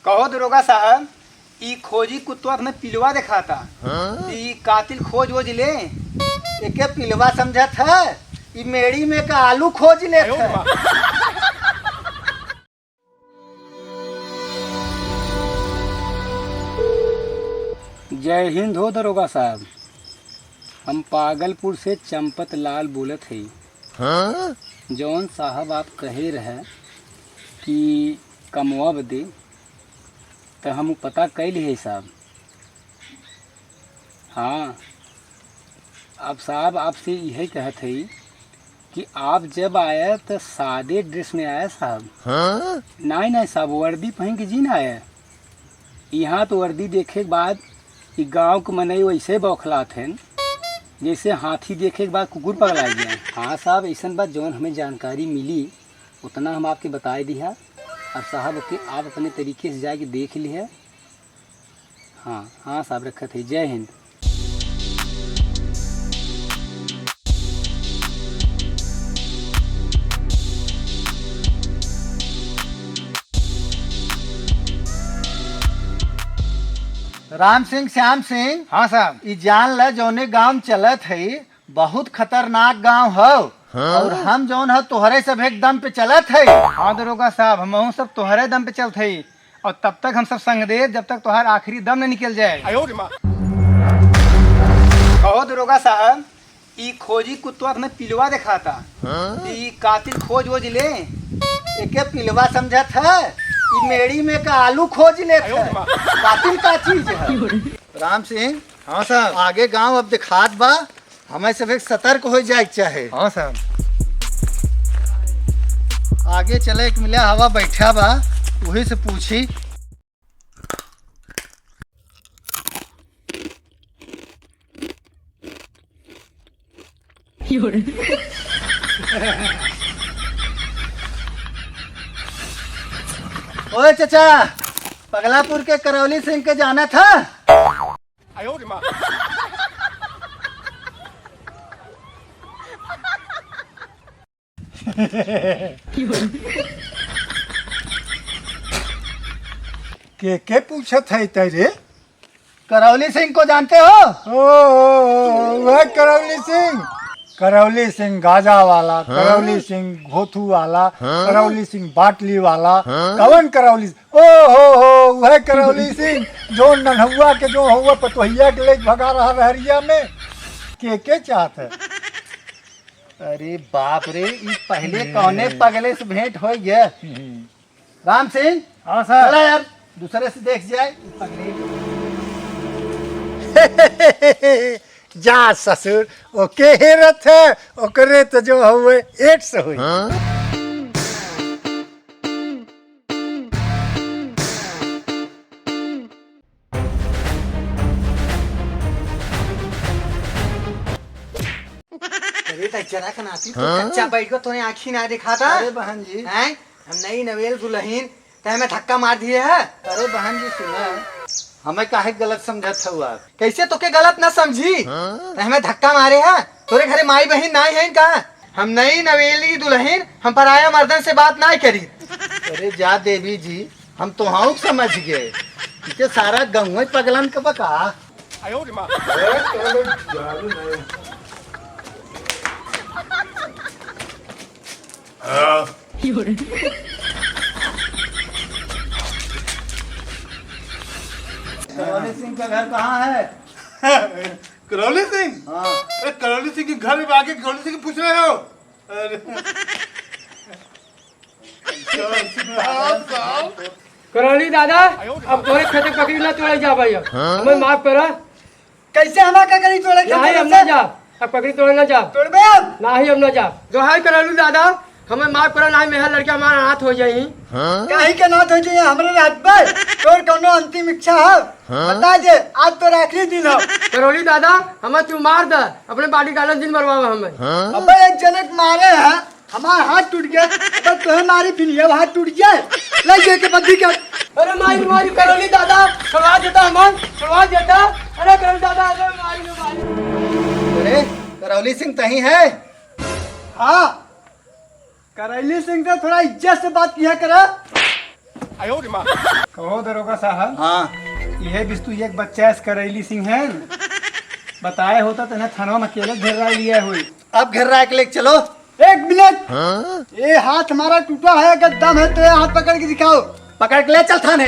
कहो दरोगा साहब, ई खोजी कुत्ता में पिलवा दिखाता। ई कातिल खोज वोज ले एके पिलवा समझत है। ई मेड़ी में का आलू खोज ले है। जय हिंद हो दरोगा साहब, हम पागलपुर से चंपत लाल बोलत है। जौन साहब आप कहे रहे कि कमवा बदे तो हम पता कैल है साहब। हाँ, अब साहब आपसे यही कहत है कि आप जब आए तो सादे ड्रेस में आए साहब। नहीं साहब, वर्दी पहन के जी ना आए। यहाँ तो वर्दी देखे के बाद कि गांव के मनई वैसे बौखलात हैं जैसे हाथी देखे के बाद कुकुर पगला गया। हाँ साहब, ऐसा बात जौन हमें जानकारी मिली उतना हम आपके बताए दिया। अब साहब आप अपने तरीके से जाके देख ली है। हाँ साहब, रखत है। जय हिंद। राम सिंह, श्याम सिंह। हाँ साहब, ई जान ल जौने गांव चलत है बहुत खतरनाक गांव हो। और हम जौन है तोहरे सब एक दम पे चलत है। हाँ दरोगा साहब, हम सब तोहरे दम पे चलत है और तब तक हम सब संग दे जब तक तोहर आखिरी दम न निकल जाए। कहो दरोगा साहब, ई खोजी कुत्ता में पिलवा दिखाता। ई कातिल खोज वोज ले एके पिलवा समझत है। ई मेड़ी में का आलू खोज ले है। कातिल का चीज है। राम सिंह। हाँ साहब, आगे गांव अब दिखात बा, हमें सब एक सतर्क हो जाए चाहे। हाँ साहब, आगे चले एक मिला हवा बैठा बा, वही से पूछी। ओए चाचा, पगलापुर के करौली सिंह के जाना था। के पूछत है तेरे? करौली सिंह को जानते हो? वह करौली सिंह गाजा वाला, करौली सिंह घोथू वाला, करौली सिंह बाटली वाला। कवन करौली? हो वह करौली सिंह जो नन्हुआ के जो हुआ पतोहिया के ले भगा रहा रहरिया में। के चाहत है? अरे बाप रे, इस पहले कौने पगले से भेंट हो गया। राम सिंह। हाँ सर। चला यार, दूसरे से देख जाए पगले। जा ससुर, ओके हेरत है ओकरे तो जो हुए एड्स हुई। जरा का नाती तो कच्चा बैठ गया, तूने आँखी ना दिखा था। अरे बहन जी, हैं हम नई नवेल दुल्हन ते हमें धक्का मार दिए है। अरे बहन जी सुना, हमें काहे गलत समझत हुआ? कैसे तो के गलत ना समझी? हमें धक्का मारे है। तोरे घरे माई बहन नहीं है का? हम नई नवेली दुल्हन, हम पराया मर्दन से बात नहीं करी। अरे जा देवी जी, हम तो हाँ समझ गए कि सारा गाँव पगलन का बका। करौली सिंह का घर कहाँ है? करौली सिंह? हाँ। अरे करौली सिंह के घर में आके करौली सिंह पूछ रहे हो? करौली दादा, अब तोरे खेते पकड़ी ना तोड़े जा भाई, हमें माफ करा। कैसे हमारा क्या करी तोड़े? नहीं हम ना जा, अब पकड़ी तोड़े ना जा। तोड़ बे अब। नहीं हम ना जा। जो है करौली दादा, हमें माफ करा। नहीं मेहर लड़का हमारा हाथ हो जाई। कहीं के नाथ हो जाए हमारे रात पर। तोर कोनो अंतिम इच्छा है? बता दे, आज तो आखिरी दिन हो। करौली दादा, हमें तू मार दे, अपने बाड़ी गालन दिन मरवावे हमें। अबे एक जनक मारे है, हमारा हाथ टूट गया। अब तुम्हें मारी फिर ये हाथ टूट जाए, लग गए के बद्दी का। अरे मारी करौली दादा, छुड़वा देता हमें, छुड़वा देता। अरे करौली दादा, अरे मारी। अरे करौली सिंह तही है? हाँ, करौली सिंह से थोड़ा इज्जत से बात किया करा। कहो दरोगा साहब, हाँ यह बिस्तु एक बच्चा है करैली सिंह है। बताए होता तो ना थाना में अकेले घेर रहा लिया हुई। अब घेर रहा है कि लेके चलो। एक मिनट, ये हाथ हमारा टूटा है, अगर दम है तो ये हाथ पकड़ के दिखाओ। पकड़ के ले चल थाने।